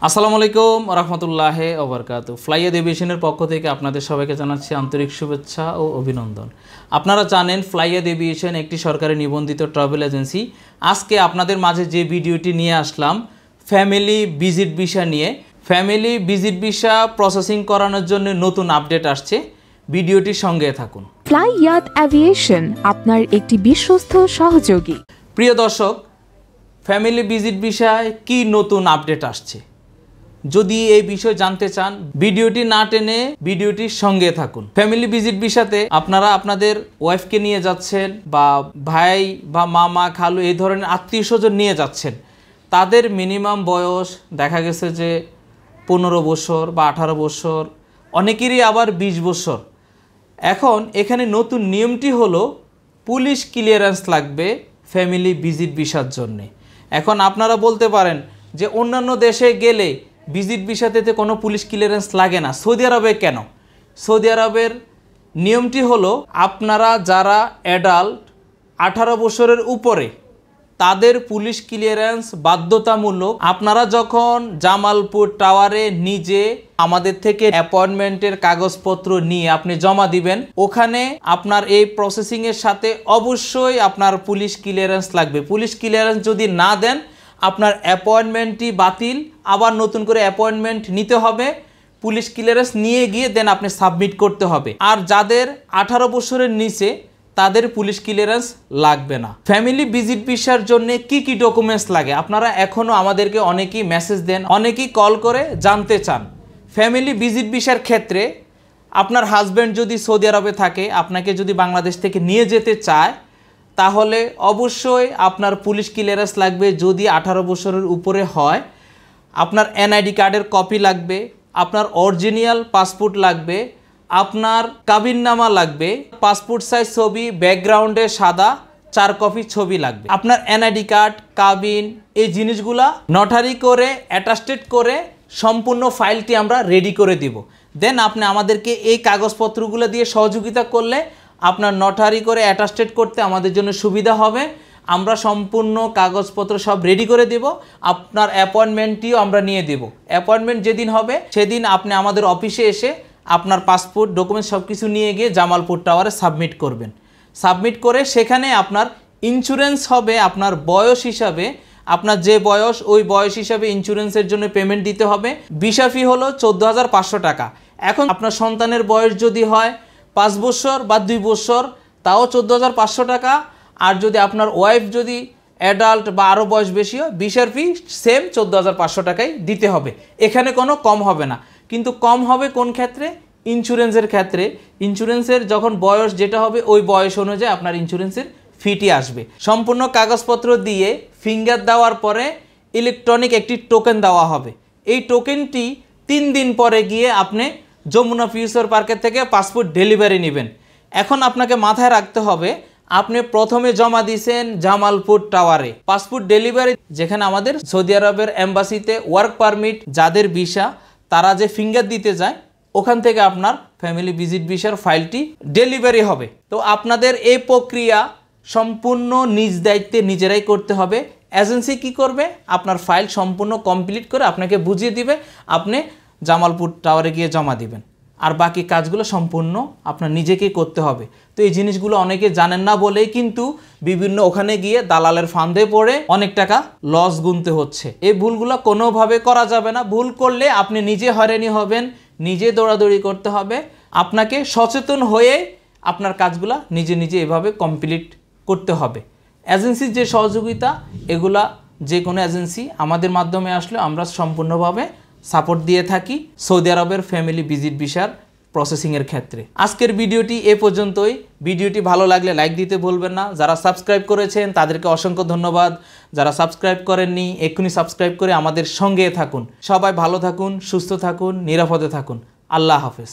আসসালামু আলাইকুম রহমতুল্লাহি ওয়া বারাকাতুহু। ফ্লাইয়াদ এভিয়েশনের পক্ষ থেকে আপনাদের সবাইকে জানাচ্ছি আন্তরিক শুভেচ্ছা ও অভিনন্দন। আপনারা জানেন ফ্লাইয়াদ এভিয়েশন একটি সরকারি নিবন্ধিত ট্রাভেল এজেন্সি। আজকে আপনাদের মাঝে যে ভিডিওটি নিয়ে আসলাম ফ্যামিলি ভিজিট ভিসা নিয়ে। ফ্যামিলি ভিজিট ভিসা প্রসেসিং করানোর জন্য নতুন আপডেট আসছে, ভিডিওটির সঙ্গে থাকুন। ফ্লাইয়াদ এভিয়েশন আপনার একটি বিশ্বস্ত সহযোগী। প্রিয় দর্শক, ফ্যামিলি ভিজিট ভিসায় কি নতুন আপডেট আসছে, যদি এই বিষয় জানতে চান ভিডিওটি না টেনে ভিডিওটির সঙ্গে থাকুন। ফ্যামিলি ভিজিট ভিসাতে আপনারা আপনাদের ওয়াইফকে নিয়ে যাচ্ছেন বা ভাই বা মামা খালু এই ধরনের আত্মীয় স্বজন নিয়ে যাচ্ছেন। তাদের মিনিমাম বয়স দেখা গেছে যে 15 বছর বা 18 বছর, অনেকেরই আবার 20 বছর। এখন এখানে নতুন নিয়মটি হলো পুলিশ ক্লিয়ারেন্স লাগবে ফ্যামিলি ভিজিট ভিসার জন্যে। এখন আপনারা বলতে পারেন যে অন্যান্য দেশে গেলে ভিজিট ভিসাতে কোনো পুলিশ ক্লিয়ারেন্স লাগে না, সৌদি আরবে কেন? সৌদি আরবের নিয়মটি হলো আপনারা যারা অ্যাডাল্ট 18 বছরের উপরে তাদের পুলিশ ক্লিয়ারেন্স বাধ্যতামূলক। আপনারা যখন জামালপুর টাওয়ারে নিজে আমাদের থেকে অ্যাপয়েন্টমেন্টের কাগজপত্র নিয়ে আপনি জমা দিবেন, ওখানে আপনার এই প্রসেসিংয়ের সাথে অবশ্যই আপনার পুলিশ ক্লিয়ারেন্স লাগবে। পুলিশ ক্লিয়ারেন্স যদি না দেন আপনার অ্যাপয়েন্টমেন্টটি বাতিল, আবার নতুন করে অ্যাপয়েন্টমেন্ট নিতে হবে। পুলিশ ক্লিয়ারেন্স নিয়ে গিয়ে দেন আপনি সাবমিট করতে হবে। আর যাদের 18 বছরের নিচে তাদের পুলিশ ক্লিয়ারেন্স লাগবে না। ফ্যামিলি ভিজিট ভিসার জন্য কি কি ডকুমেন্টস লাগে আপনারা এখনও আমাদেরকে অনেকেই মেসেজ দেন, অনেকেই কল করে জানতে চান। ফ্যামিলি ভিজিট ভিসার ক্ষেত্রে আপনার হাজব্যান্ড যদি সৌদি আরবে থাকে, আপনাকে যদি বাংলাদেশ থেকে নিয়ে যেতে চায়, তাহলে অবশ্যই আপনার পুলিশ ক্লিয়ারেন্স লাগবে যদি 18 বছরের উপরে হয়। আপনার এনআইডি কার্ডের কপি লাগবে, আপনার অরিজিনাল পাসপোর্ট লাগবে, আপনার কাবিননামা লাগবে, পাসপোর্ট সাইজ ছবি, ব্যাকগ্রাউন্ডে সাদা 4 কপি ছবি লাগবে। আপনার এনআইডি কার্ড, কাবিন, এই জিনিসগুলা নটারি করে অ্যাটাস্টেড করে সম্পূর্ণ ফাইলটি আমরা রেডি করে দিব। দেন আপনি আমাদেরকে এই কাগজপত্রগুলো দিয়ে সহযোগিতা করলে আপনার নটারি করে অ্যাটাস্টেড করতে আমাদের জন্য সুবিধা হবে। আমরা সম্পূর্ণ কাগজপত্র সব রেডি করে দেব। আপনার অ্যাপয়েন্টমেন্টটিও আমরা নিয়ে দেব। অ্যাপয়েন্টমেন্ট যেদিন হবে সেদিন আপনি আমাদের অফিসে এসে আপনার পাসপোর্ট ডকুমেন্ট সব কিছু নিয়ে গিয়ে জামালপুর টাওয়ারে সাবমিট করবেন। সাবমিট করে সেখানে আপনার ইন্স্যুরেন্স হবে আপনার বয়স হিসাবে। আপনার যে বয়স ওই বয়স হিসাবে ইন্স্যুরেন্সের জন্য পেমেন্ট দিতে হবে। ভিসা ফি হলো 14,500 টাকা। এখন আপনার সন্তানের বয়স যদি হয় 5 বছর বা 2 বছর, তাও 14,500 টাকা। আর যদি আপনার ওয়াইফ যদি অ্যাডাল্ট বা আরও বয়স বেশি হয়, ভিসার ফি সেম 14,500 টাকাই দিতে হবে। এখানে কোনো কম হবে না। কিন্তু কম হবে কোন ক্ষেত্রে? ইন্স্যুরেন্সের ক্ষেত্রে। ইন্স্যুরেন্সের যখন বয়স যেটা হবে ওই বয়স অনুযায়ী আপনার ইন্স্যুরেন্সের ফিটি আসবে। সম্পূর্ণ কাগজপত্র দিয়ে ফিঙ্গার দেওয়ার পরে ইলেকট্রনিক একটি টোকেন দেওয়া হবে। এই টোকেনটি 3 দিন পরে গিয়ে আপনি যমুনা ফিউচার পার্কের থেকে পাসপোর্ট ডেলিভারি নেবেন। এখন আপনাকে মাথায় রাখতে হবে, আপনি প্রথমে জমা দিয়েছেন জামালপুর টাওয়ারে পাসপোর্ট ডেলিভারি, যেখানে আমাদের সৌদি আরবের এম্বাসিতে ওয়ার্ক পারমিট যাদের ভিসা তারা যে ফিঙ্গার দিতে যায়, ওখান থেকে আপনার ফ্যামিলি ভিজিট ভিসার ফাইলটি ডেলিভারি হবে। তো আপনাদের এই প্রক্রিয়া সম্পূর্ণ নিজ দায়িত্বে নিজেরাই করতে হবে। এজেন্সি কি করবে? আপনার ফাইল সম্পূর্ণ কমপ্লিট করে আপনাকে বুঝিয়ে দিবে, আপনি জামালপুর টাওয়ারে গিয়ে জমা দিবেন। আর বাকি কাজগুলো সম্পূর্ণ আপনার নিজেকেই করতে হবে। তো এই জিনিসগুলো অনেকে জানেন না বলেই কিন্তু বিভিন্ন ওখানে গিয়ে দালালের ফাঁদে পড়ে অনেক টাকা লস গুনতে হচ্ছে। এই ভুলগুলো কোনোভাবে করা যাবে না। ভুল করলে আপনি নিজে হয়রানি হবেন, নিজে দৌড়াদৌড়ি করতে হবে। আপনাকে সচেতন হয়ে আপনার কাজগুলো নিজে নিজে এভাবে কমপ্লিট করতে হবে। এজেন্সির যে সহযোগিতা, এগুলা যে কোনো এজেন্সি আমাদের মাধ্যমে আসলে আমরা সম্পূর্ণভাবে সাপোর্ট দিয়ে থাকি সৌদি আরবের ফ্যামিলি ভিজিট ভিসার প্রসেসিংয়ের ক্ষেত্রে। আজকের ভিডিওটি এ পর্যন্তই। ভিডিওটি ভালো লাগলে লাইক দিতে ভুলবেন না। যারা সাবস্ক্রাইব করেছেন তাদেরকে অসংখ্য ধন্যবাদ। যারা সাবস্ক্রাইব করেননি এক্ষুনি সাবস্ক্রাইব করে আমাদের সঙ্গে থাকুন। সবাই ভালো থাকুন, সুস্থ থাকুন, নিরাপদে থাকুন। আল্লাহ হাফেজ।